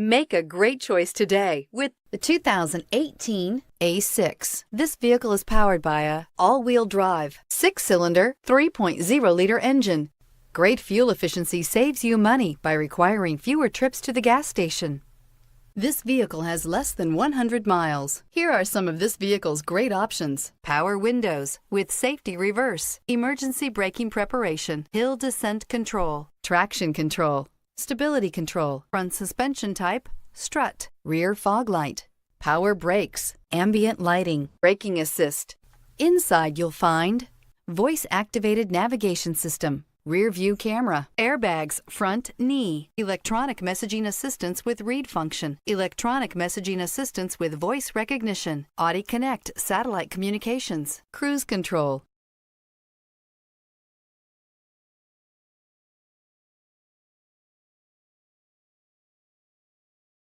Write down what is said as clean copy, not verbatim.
Make a great choice today with the 2018 A6. This vehicle is powered by a all-wheel drive, 6-cylinder, 3.0-liter engine. Great fuel efficiency saves you money by requiring fewer trips to the gas station. This vehicle has less than 100 miles. Here are some of this vehicle's great options: power windows with safety reverse, emergency braking preparation, hill descent control, traction control, stability control, front suspension type, strut, rear fog light, power brakes, ambient lighting, braking assist. Inside you'll find voice-activated navigation system, rear view camera, airbags, front knee, electronic messaging assistance with read function, electronic messaging assistance with voice recognition, Audi Connect satellite communications, cruise control,